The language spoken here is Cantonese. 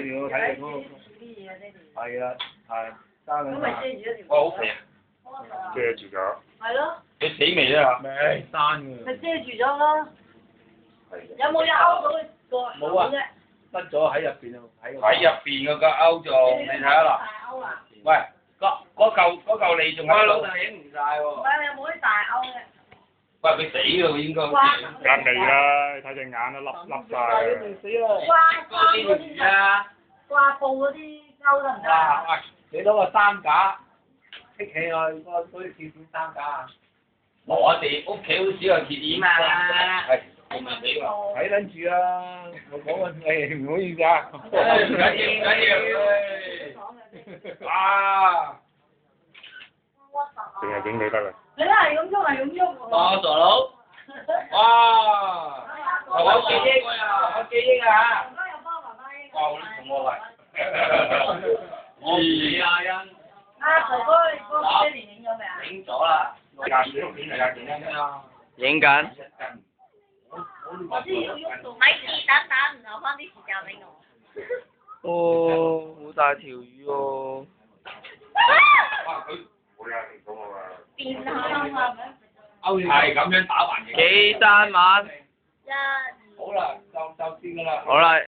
住睇住嗰個。係啊，係。生緊。哇，好肥啊！遮住咗。係咯。你死未啊？未生㗎。咪遮住咗咯。有冇有勾到個冇啊啫？甩咗喺入邊啊！喺入邊嗰個勾仲，你睇下啦。大勾啊！喂，嗰嚿脷仲喺度。影唔晒喎。唔係，有冇啲大勾嘅？喂，佢死咯，應該。梗未啦，睇隻眼都凹晒。死啦！掛嗰啲啊！掛布嗰啲勾得唔得啊？你攞個衫架，拎起佢嗰啲鐵線衫架啊！我哋屋企好少有鐵鏈嘛。係，我咪死喎。睇撚住啊！我講啊，誒唔好意思啊。唔緊要。啊！淨係影你得啦。你係咁喐係咁喐喎。我傻佬。哇！我記憶我記憶啊！爸爸有幫爸爸應。哇！好同我嚟。我唔理阿欣。啊，哥哥，你嗰個爹哋影咗未啊？影咗啦。影緊。我知要喐到。咪是等等，留翻啲時間俾我。哦，好大條魚喎。哇！佢冇人嚟到我啊。變態啊！係咁樣打橫嘅。幾單晚。一。好啦，就先㗎啦。好啦。